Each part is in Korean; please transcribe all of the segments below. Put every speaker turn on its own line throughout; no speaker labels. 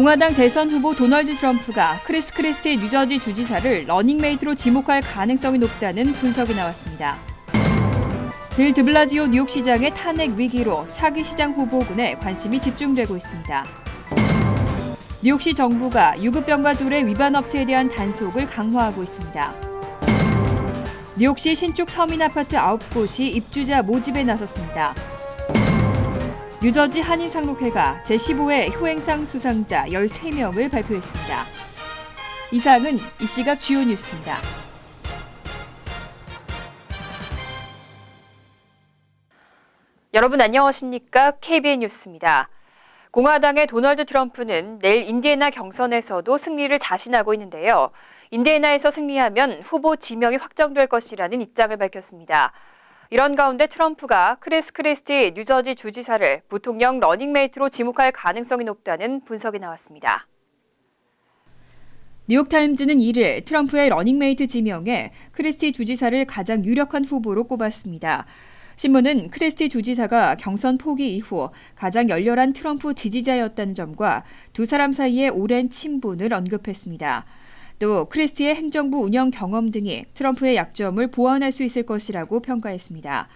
공화당 대선 후보 도널드 트럼프가 크리스 크리스티 뉴저지 주지사를 러닝메이트로 지목할 가능성이 높다는 분석이 나왔습니다. 빌 드블라지오 뉴욕시장의 탄핵 위기로 차기 시장 후보군에 관심이 집중되고 있습니다. 뉴욕시 정부가 유급병가 조례 위반 업체에 대한 단속을 강화하고 있습니다. 뉴욕시 신축 서민아파트 9곳이 입주자 모집에 나섰습니다. 뉴저지 한인상록회가 제15회 효행상 수상자 13명을 발표했습니다. 이상은 이 시각 주요 뉴스입니다.
여러분 안녕하십니까? KBN 뉴스입니다. 공화당의 도널드 트럼프는 내일 인디애나 경선에서도 승리를 자신하고 있는데요. 인디애나에서 승리하면 후보 지명이 확정될 것이라는 입장을 밝혔습니다. 이런 가운데 트럼프가 크리스 크리스티 뉴저지 주지사를 부통령 러닝메이트로 지목할 가능성이 높다는 분석이 나왔습니다.
뉴욕타임즈는 1일 트럼프의 러닝메이트 지명에 크리스티 주지사를 가장 유력한 후보로 꼽았습니다. 신문은 크리스티 주지사가 경선 포기 이후 가장 열렬한 트럼프 지지자였다는 점과 두 사람 사이의 오랜 친분을 언급했습니다. 또 크리스티의 행정부 운영 경험 등이 트럼프의 약점을 보완할 수 있을 것이라고 평가했습니다.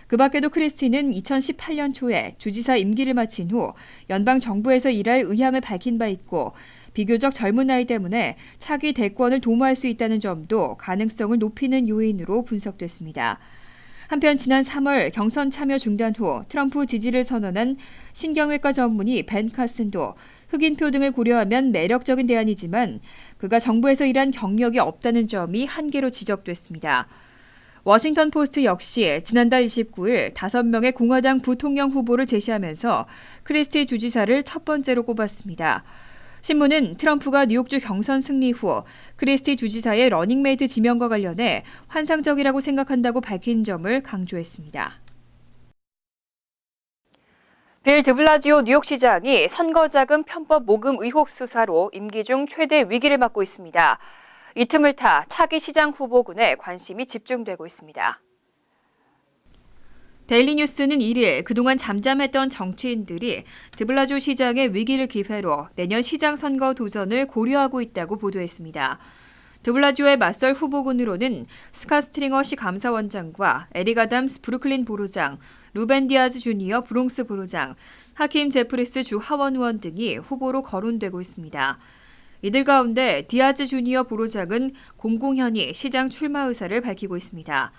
그 밖에도 크리스티는 2018년 초에 주지사 임기를 마친 후 연방 정부에서 일할 의향을 밝힌 바 있고 비교적 젊은 나이 때문에 차기 대권을 도모할 수 있다는 점도 가능성을 높이는 요인으로 분석됐습니다. 한편 지난 3월 경선 참여 중단 후 트럼프 지지를 선언한 신경외과 전문의 벤 카슨도 흑인표 등을 고려하면 매력적인 대안이지만 그가 정부에서 일한 경력이 없다는 점이 한계로 지적됐습니다. 워싱턴 포스트 역시 지난달 29일 5명의 공화당 부통령 후보를 제시하면서 크리스티 주지사를 첫 번째로 꼽았습니다. 신문은 트럼프가 뉴욕주 경선 승리 후 크리스티 주지사의 러닝메이트 지명과 관련해 환상적이라고 생각한다고 밝힌 점을 강조했습니다.
빌 드블라지오 뉴욕시장이 선거자금 편법 모금 의혹 수사로 임기 중 최대 위기를 맞고 있습니다. 이 틈을 타 차기 시장 후보군에 관심이 집중되고 있습니다.
데일리 뉴스는 1일 그동안 잠잠했던 정치인들이 드블라지오 시장의 위기를 기회로 내년 시장 선거 도전을 고려하고 있다고 보도했습니다. 드블라지오의 맞설 후보군으로는 스캇 스트링어 시 감사원장과 에릭 아담스 브루클린 보로장, 루벤 디아즈 주니어 브롱스 보로장, 하킴 제프리스 주 하원 의원 등이 후보로 거론되고 있습니다. 이들 가운데 디아즈 주니어 보로장은 공공연히 시장 출마 의사를 밝히고 있습니다.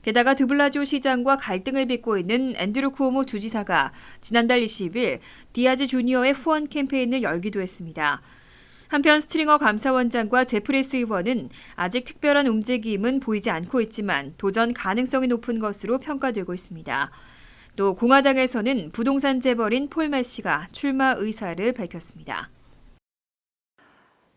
게다가 드블라지오 시장과 갈등을 빚고 있는 앤드루 쿠오모 주지사가 지난달 20일 디아즈 주니어의 후원 캠페인을 열기도 했습니다. 한편 스트링어 감사원장과 제프리스 의원은 아직 특별한 움직임은 보이지 않고 있지만 도전 가능성이 높은 것으로 평가되고 있습니다. 또 공화당에서는 부동산 재벌인 폴 매시가 출마 의사를 밝혔습니다.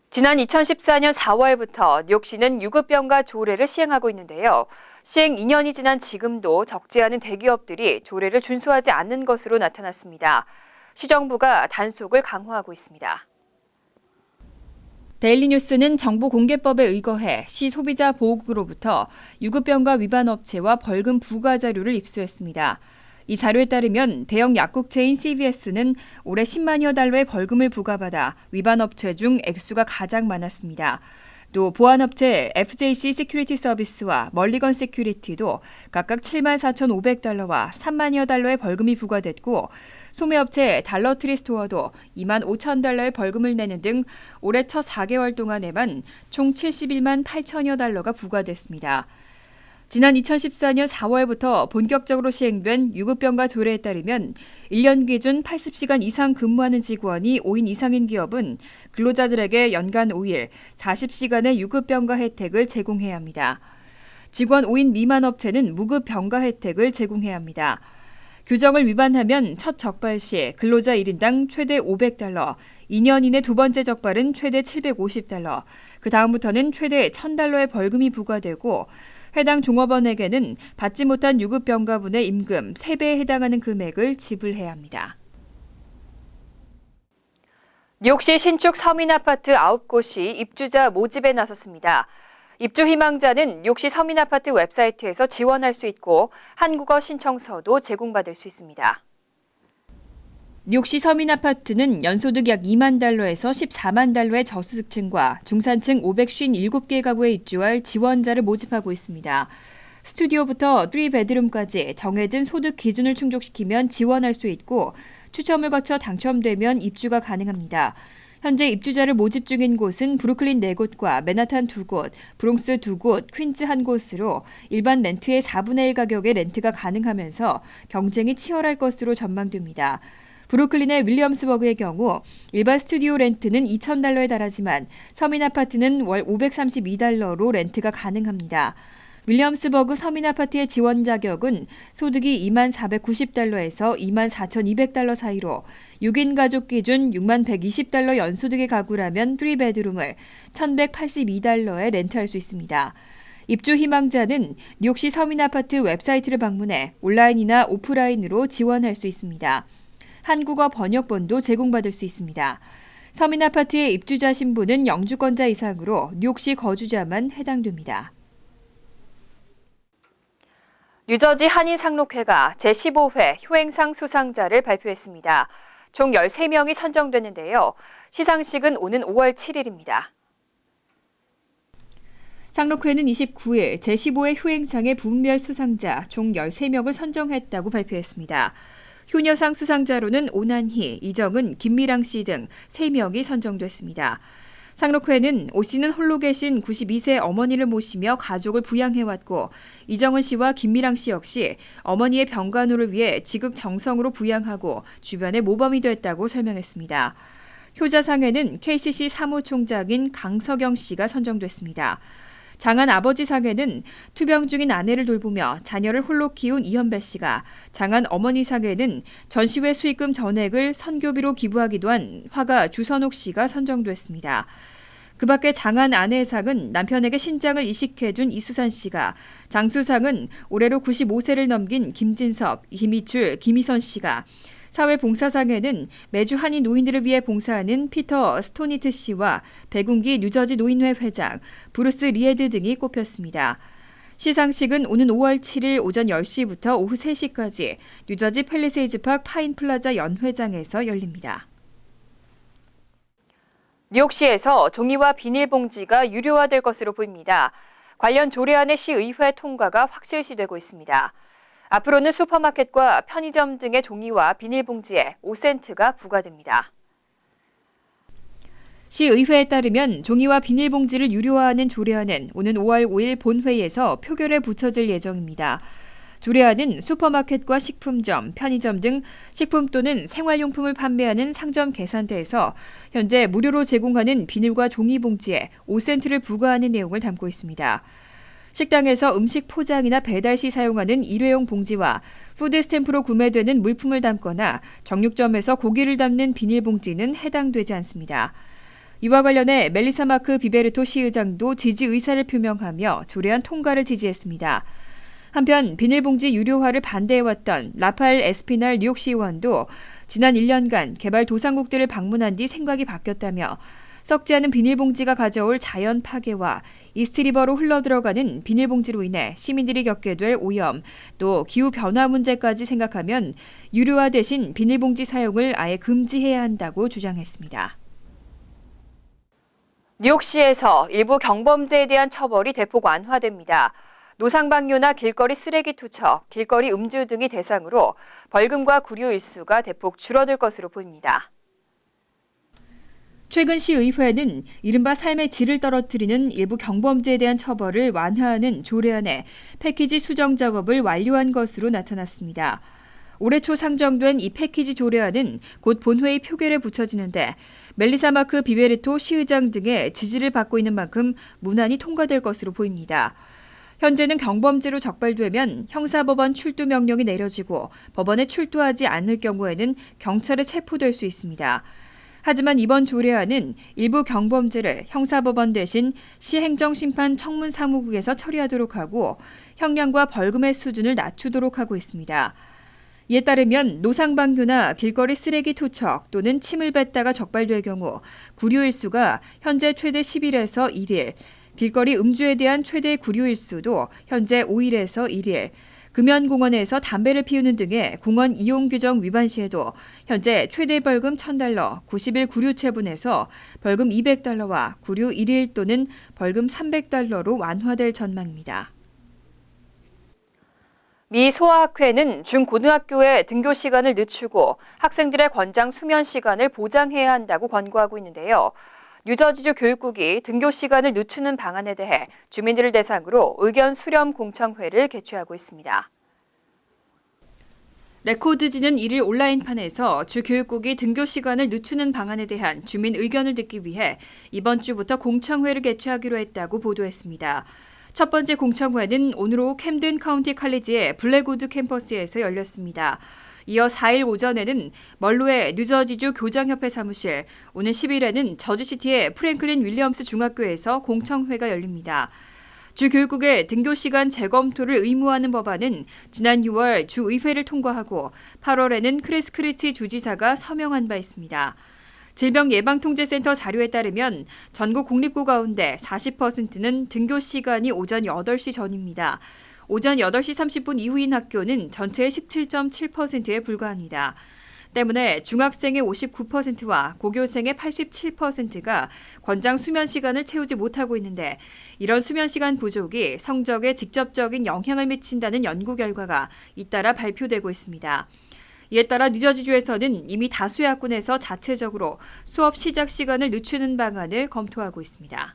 지난 2014년 4월부터 뉴욕시는 유급병가 조례를 시행하고 있는데요. 시행 2년이 지난 지금도 적지 않은 대기업들이 조례를 준수하지 않는 것으로 나타났습니다. 시정부가 단속을 강화하고 있습니다.
데일리 뉴스는 정보공개법에 의거해 시 소비자 보호국으로부터 유급병가 위반 업체와 벌금 부과 자료를 입수했습니다. 이 자료에 따르면 대형 약국체인 CVS는 올해 10만여 달러의 벌금을 부과받아 위반 업체 중 액수가 가장 많았습니다. 또 보안업체 FJC 시큐리티 서비스와 멀리건 시큐리티도 각각 7만 4,500달러와 3만여 달러의 벌금이 부과됐고 소매업체 달러트리 스토어도 2만 5천 달러의 벌금을 내는 등 올해 첫 4개월 동안에만 총 71만 8천여 달러가 부과됐습니다. 지난 2014년 4월부터 본격적으로 시행된 유급병가 조례에 따르면 1년 기준 80시간 이상 근무하는 직원이 5인 이상인 기업은 근로자들에게 연간 5일 40시간의 유급병가 혜택을 제공해야 합니다. 직원 5인 미만 업체는 무급병가 혜택을 제공해야 합니다. 규정을 위반하면 첫 적발 시 근로자 1인당 최대 500달러, 2년 이내 두 번째 적발은 최대 750달러, 그 다음부터는 최대 1,000달러의 벌금이 부과되고 해당 종업원에게는 받지 못한 유급병가분의 임금 3배에 해당하는 금액을 지불해야 합니다.
뉴욕시 신축 서민아파트 9곳이 입주자 모집에 나섰습니다. 입주 희망자는 뉴욕시 서민아파트 웹사이트에서 지원할 수 있고 한국어 신청서도 제공받을 수 있습니다.
뉴욕시 서민 아파트는 연소득 약 2만 달러에서 14만 달러의 저소득층과 중산층 557개 가구에 입주할 지원자를 모집하고 있습니다. 스튜디오부터 3베드룸까지 정해진 소득 기준을 충족시키면 지원할 수 있고 추첨을 거쳐 당첨되면 입주가 가능합니다. 현재 입주자를 모집 중인 곳은 브루클린 4곳과 맨하탄 2곳, 브롱스 2곳, 퀸즈 1곳으로 일반 렌트의 4분의 1 가격에 렌트가 가능하면서 경쟁이 치열할 것으로 전망됩니다. 브루클린의 윌리엄스버그의 경우 일반 스튜디오 렌트는 $2,000에 달하지만 서민 아파트는 월 $532로 렌트가 가능합니다. 윌리엄스버그 서민 아파트의 지원 자격은 소득이 $2490에서 $24,200 사이로 6인 가족 기준 $6120 연소득의 가구라면 3베드룸을 $1,182에 렌트할 수 있습니다. 입주 희망자는 뉴욕시 서민 아파트 웹사이트를 방문해 온라인이나 오프라인으로 지원할 수 있습니다. 한국어 번역본도 제공받을 수 있습니다. 서민 아파트의 입주자 신분은 영주권자 이상으로 뉴욕시 거주자만 해당됩니다.
뉴저지 한인상록회가 제15회 효행상 수상자를 발표했습니다. 총 13명이 선정됐는데요. 시상식은 오는 5월 7일입니다.
상록회는 29일 제15회 효행상의 부문별 수상자 총 13명을 선정했다고 발표했습니다. 효녀상 수상자로는 오난희, 이정은, 김미랑 씨 등 3명이 선정됐습니다. 상록회는 오 씨는 홀로 계신 92세 어머니를 모시며 가족을 부양해왔고 이정은 씨와 김미랑 씨 역시 어머니의 병간호를 위해 지극정성으로 부양하고 주변의 모범이 됐다고 설명했습니다. 효자상에는 KCC 사무총장인 강석영 씨가 선정됐습니다. 장안 아버지상에는 투병 중인 아내를 돌보며 자녀를 홀로 키운 이현배 씨가, 장안 어머니상에는 전시회 수익금 전액을 선교비로 기부하기도 한 화가 주선옥 씨가 선정됐습니다. 그 밖에 장안 아내상은 남편에게 신장을 이식해준 이수산 씨가, 장수상은 올해로 95세를 넘긴 김진섭, 김희출, 김희선 씨가, 사회봉사상에는 매주 한인 노인들을 위해 봉사하는 피터 스토니트 씨와 백운기 뉴저지 노인회 회장 브루스 리에드 등이 꼽혔습니다. 시상식은 오는 5월 7일 오전 10시부터 오후 3시까지 뉴저지 팰리세이즈 팍 파인플라자 연회장에서 열립니다.
뉴욕시에서 종이와 비닐봉지가 유료화될 것으로 보입니다. 관련 조례안의 시의회 통과가 확실시되고 있습니다. 앞으로는 슈퍼마켓과 편의점 등의 종이와 비닐봉지에 5센트가 부과됩니다.
시의회에 따르면 종이와 비닐봉지를 유료화하는 조례안은 오는 5월 5일 본회의에서 표결에 붙여질 예정입니다. 조례안은 슈퍼마켓과 식품점, 편의점 등 식품 또는 생활용품을 판매하는 상점 계산대에서 현재 무료로 제공하는 비닐과 종이봉지에 5센트를 부과하는 내용을 담고 있습니다. 식당에서 음식 포장이나 배달 시 사용하는 일회용 봉지와 푸드 스탬프로 구매되는 물품을 담거나 정육점에서 고기를 담는 비닐봉지는 해당되지 않습니다. 이와 관련해 멜리사 마크 비베르토 시의장도 지지 의사를 표명하며 조례안 통과를 지지했습니다. 한편 비닐봉지 유료화를 반대해왔던 라파엘 에스피날 뉴욕시의원도 지난 1년간 개발도상국들을 방문한 뒤 생각이 바뀌었다며 썩지 않은 비닐봉지가 가져올 자연 파괴와 이스트리버로 흘러들어가는 비닐봉지로 인해 시민들이 겪게 될 오염, 또 기후변화 문제까지 생각하면 유료화 대신 비닐봉지 사용을 아예 금지해야 한다고 주장했습니다.
뉴욕시에서 일부 경범죄에 대한 처벌이 대폭 완화됩니다. 노상방뇨나 길거리 쓰레기 투척, 길거리 음주 등이 대상으로 벌금과 구류 일수가 대폭 줄어들 것으로 보입니다.
최근 시의회는 이른바 삶의 질을 떨어뜨리는 일부 경범죄에 대한 처벌을 완화하는 조례안에 패키지 수정 작업을 완료한 것으로 나타났습니다. 올해 초 상정된 이 패키지 조례안은 곧 본회의 표결에 붙여지는데 멜리사 마크 비베르토 시의장 등의 지지를 받고 있는 만큼 무난히 통과될 것으로 보입니다. 현재는 경범죄로 적발되면 형사법원 출두 명령이 내려지고 법원에 출두하지 않을 경우에는 경찰에 체포될 수 있습니다. 하지만 이번 조례안은 일부 경범죄를 형사법원 대신 시행정심판 청문사무국에서 처리하도록 하고 형량과 벌금의 수준을 낮추도록 하고 있습니다. 이에 따르면 노상방뇨나 길거리 쓰레기 투척 또는 침을 뱉다가 적발될 경우 구류일수가 현재 최대 10일에서 1일, 길거리 음주에 대한 최대 구류일수도 현재 5일에서 1일, 금연공원에서 담배를 피우는 등의 공원 이용 규정 위반 시에도 현재 최대 벌금 $1,000, 90일 구류 처분에서 벌금 $200와 구류 1일 또는 벌금 $300로 완화될 전망입니다.
미 소아학회는 중고등학교의 등교 시간을 늦추고 학생들의 권장 수면 시간을 보장해야 한다고 권고하고 있는데요. 뉴저지주 교육국이 등교 시간을 늦추는 방안에 대해 주민들을 대상으로 의견 수렴 공청회를 개최하고 있습니다.
레코드지는 1일 온라인판에서 주 교육국이 등교 시간을 늦추는 방안에 대한 주민 의견을 듣기 위해 이번 주부터 공청회를 개최하기로 했다고 보도했습니다. 첫 번째 공청회는 오늘 오후 캠든 카운티 칼리지의 블랙우드 캠퍼스에서 열렸습니다. 이어 4일 오전에는 멀로의 뉴저지주 교장협회 사무실, 오는 10일에는 저지시티의 프랭클린 윌리엄스 중학교에서 공청회가 열립니다. 주 교육국의 등교 시간 재검토를 의무화하는 법안은 지난 6월 주의회를 통과하고 8월에는 크리스 크리치 주지사가 서명한 바 있습니다. 질병예방통제센터 자료에 따르면 전국 공립고 가운데 40%는 등교 시간이 오전 8시 전입니다. 오전 8시 30분 이후인 학교는 전체의 17.7%에 불과합니다. 때문에 중학생의 59%와 고교생의 87%가 권장 수면 시간을 채우지 못하고 있는데 이런 수면 시간 부족이 성적에 직접적인 영향을 미친다는 연구 결과가 잇따라 발표되고 있습니다. 이에 따라 뉴저지주에서는 이미 다수의 학군에서 자체적으로 수업 시작 시간을 늦추는 방안을 검토하고 있습니다.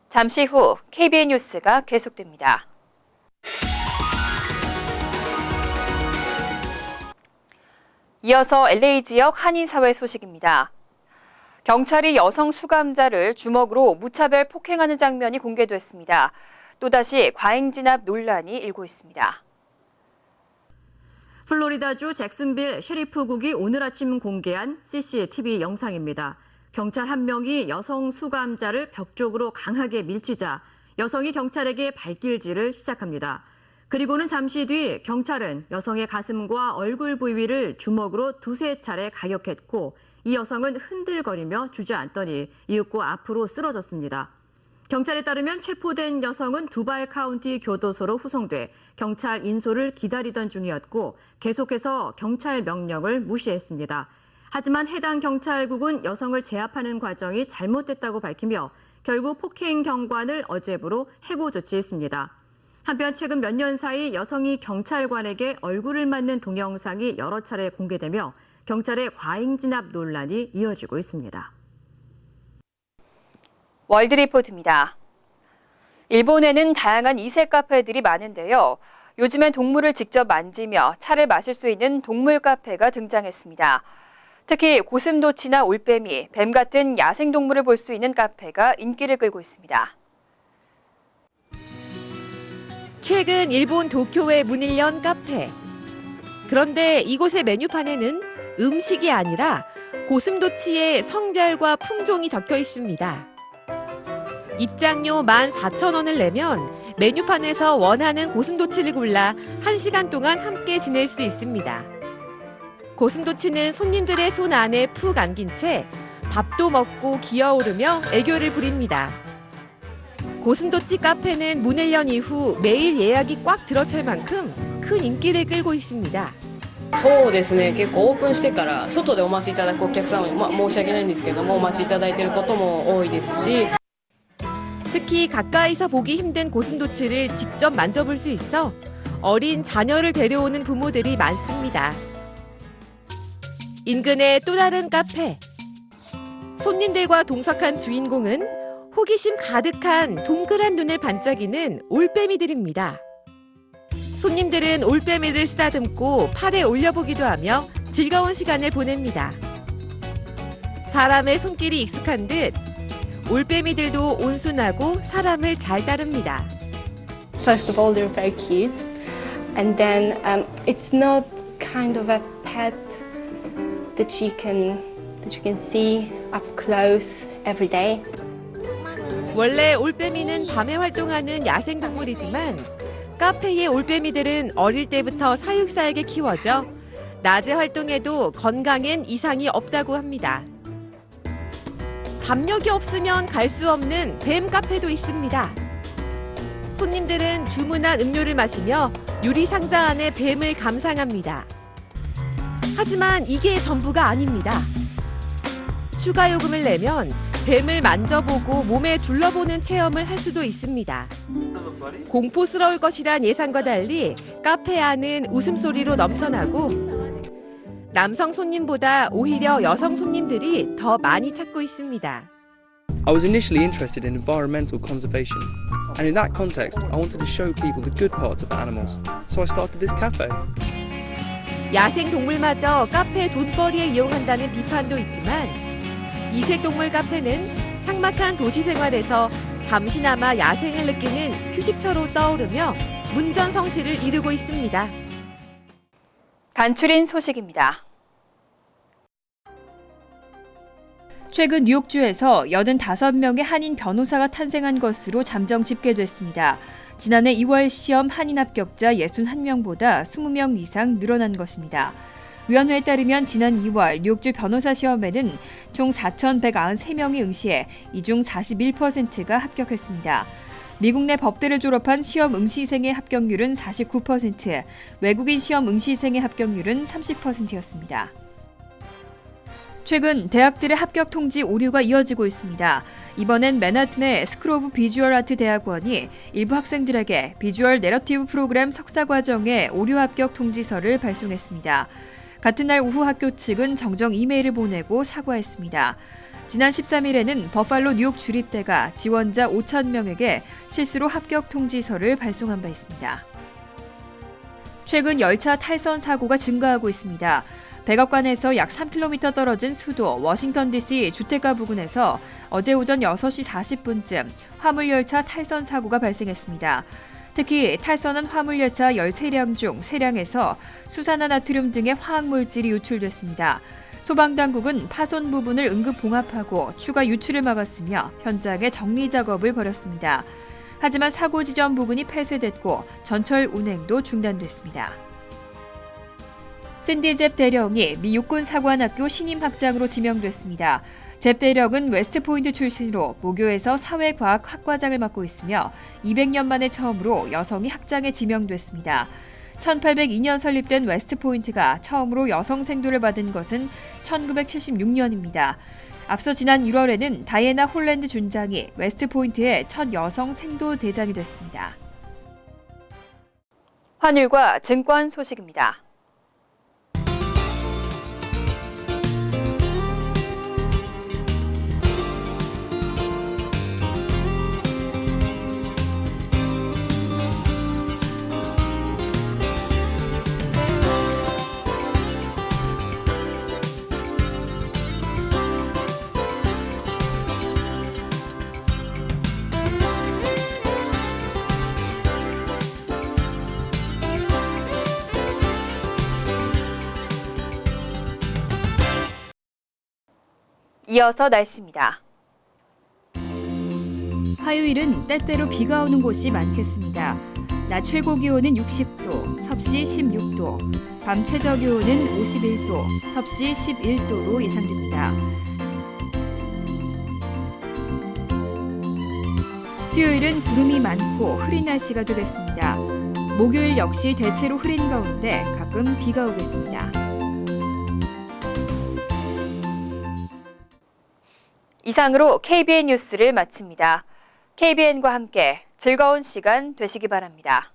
잠시 후 KBN 뉴스가 계속됩니다. 이어서 LA 지역 한인사회 소식입니다. 경찰이 여성 수감자를 주먹으로 무차별 폭행하는 장면이 공개됐습니다. 또다시 과잉 진압 논란이 일고 있습니다.
플로리다주 잭슨빌 셰리프국이 오늘 아침 공개한 CCTV 영상입니다. 경찰 한 명이 여성 수감자를 벽 쪽으로 강하게 밀치자 여성이 경찰에게 발길질을 시작합니다. 그리고는 잠시 뒤 경찰은 여성의 가슴과 얼굴 부위를 주먹으로 두세 차례 가격했고 이 여성은 흔들거리며 주저앉더니 이윽고 앞으로 쓰러졌습니다. 경찰에 따르면 체포된 여성은 두발 카운티 교도소로 후송돼 경찰 인솔을 기다리던 중이었고 계속해서 경찰 명령을 무시했습니다. 하지만 해당 경찰국은 여성을 제압하는 과정이 잘못됐다고 밝히며 결국 폭행 경관을 어제부로 해고 조치했습니다. 한편 최근 몇 년 사이 여성이 경찰관에게 얼굴을 맞는 동영상이 여러 차례 공개되며 경찰의 과잉 진압 논란이 이어지고 있습니다.
월드리포트입니다. 일본에는 다양한 이색 카페들이 많은데요. 요즘엔 동물을 직접 만지며 차를 마실 수 있는 동물 카페가 등장했습니다. 특히 고슴도치나 올빼미, 뱀 같은 야생동물을 볼 수 있는 카페가 인기를 끌고 있습니다.
최근 일본 도쿄에 문을 연 카페. 그런데 이곳의 메뉴판에는 음식이 아니라 고슴도치의 성별과 품종이 적혀 있습니다. 입장료 14,000원을 내면 메뉴판에서 원하는 고슴도치를 골라 1시간 동안 함께 지낼 수 있습니다. 고슴도치는 손님들의 손 안에 푹 안긴 채 밥도 먹고 기어오르며 애교를 부립니다. 고슴도치 카페는 문을 연 이후 매일 예약이 꽉 들어찰 만큼 큰 인기를 끌고 있습니다.
そうですね、結構オープンしてから外でお待ちいただくお客様に、申し訳ないんですけどもお待ちいただいていることも多いですし
특히 가까이서 보기 힘든 고슴도치를 직접 만져볼 수 있어 어린 자녀를 데려오는 부모들이 많습니다. 인근의 또 다른 카페. 손님들과 동석한 주인공은 호기심 가득한 동그란 눈을 반짝이는 올빼미들입니다. 손님들은 올빼미를 쓰다듬고 팔에 올려보기도 하며 즐거운 시간을 보냅니다. 사람의 손길이 익숙한 듯 올빼미들도 온순하고 사람을 잘 따릅니다.
First of all, they're very cute, and then it's not kind of a pet that you can see up close every day.
원래 올빼미는 밤에 활동하는 야생동물이지만 카페의 올빼미들은 어릴 때부터 사육사에게 키워져 낮에 활동해도 건강엔 이상이 없다고 합니다. 담력이 없으면 갈 수 없는 뱀 카페도 있습니다. 손님들은 주문한 음료를 마시며 유리 상자 안에 뱀을 감상합니다. 하지만 이게 전부가 아닙니다. 추가 요금을 내면 뱀을 만져보고 몸에 둘러보는 체험을 할 수도 있습니다. 공포스러울 것이란 예상과 달리 카페 안은 웃음소리로 넘쳐나고 남성 손님보다 오히려 여성 손님들이 더 많이 찾고 있습니다.
I was initially interested in environmental conservation, and in that context, I wanted to show people the good parts of animals, so I started this cafe.
야생 동물마저 카페 돈벌이에 이용한다는 비판도 있지만 이색동물 카페는 삭막한 도시 생활에서 잠시나마 야생을 느끼는 휴식처로 떠오르며 문전성시를 이루고 있습니다.
간추린 소식입니다.
최근 뉴욕주에서 85명의 한인 변호사가 탄생한 것으로 잠정 집계됐습니다. 지난해 2월 시험 한인 합격자 61명보다 20명 이상 늘어난 것입니다. 위원회에 따르면 지난 2월 뉴욕주 변호사 시험에는 총 4,193명이 응시해 이 중 41%가 합격했습니다. 미국 내 법대를 졸업한 시험 응시생의 합격률은 49%, 외국인 시험 응시생의 합격률은 30%였습니다. 최근 대학들의 합격 통지 오류가 이어지고 있습니다. 이번엔 맨하튼의 스쿨 오브 비주얼 아트 대학원이 일부 학생들에게 비주얼 내러티브 프로그램 석사 과정에 오류 합격 통지서를 발송했습니다. 같은 날 오후 학교 측은 정정 이메일을 보내고 사과했습니다. 지난 13일에는 버팔로 뉴욕 주립대가 지원자 5,000명에게 실수로 합격 통지서를 발송한 바 있습니다. 최근 열차 탈선 사고가 증가하고 있습니다. 백악관에서 약 3km 떨어진 수도 워싱턴 DC 주택가 부근에서 어제 오전 6시 40분쯤 화물열차 탈선 사고가 발생했습니다. 특히 탈선한 화물열차 13량 중 3량에서 수산화나트륨 등의 화학물질이 유출됐습니다. 소방당국은 파손 부분을 응급 봉합하고 추가 유출을 막았으며 현장에 정리 작업을 벌였습니다. 하지만 사고 지점 부근이 폐쇄됐고 전철 운행도 중단됐습니다. 샌디 잽 대령이 미 육군 사관학교 신임 학장으로 지명됐습니다. 잽 대령은 웨스트포인트 출신으로 모교에서 사회과학 학과장을 맡고 있으며 200년 만에 처음으로 여성이 학장에 지명됐습니다. 1802년 설립된 웨스트포인트가 처음으로 여성 생도를 받은 것은 1976년입니다. 앞서 지난 1월에는 다이애나 홀랜드 준장이 웨스트포인트의 첫 여성 생도 대장이 됐습니다.
환율과 증권 소식입니다. 이어서 날씨입니다.
화요일은 때때로 비가 오는 곳이 많겠습니다. 낮 최고 기온은 60도, 섭씨 16도, 밤 최저 기온은 51도, 섭씨 11도로 예상됩니다. 수요일은 구름이 많고 흐린 날씨가 되겠습니다. 목요일 역시 대체로 흐린 가운데 가끔 비가 오겠습니다.
이상으로 KBN 뉴스를 마칩니다. KBN과 함께 즐거운 시간 되시기 바랍니다.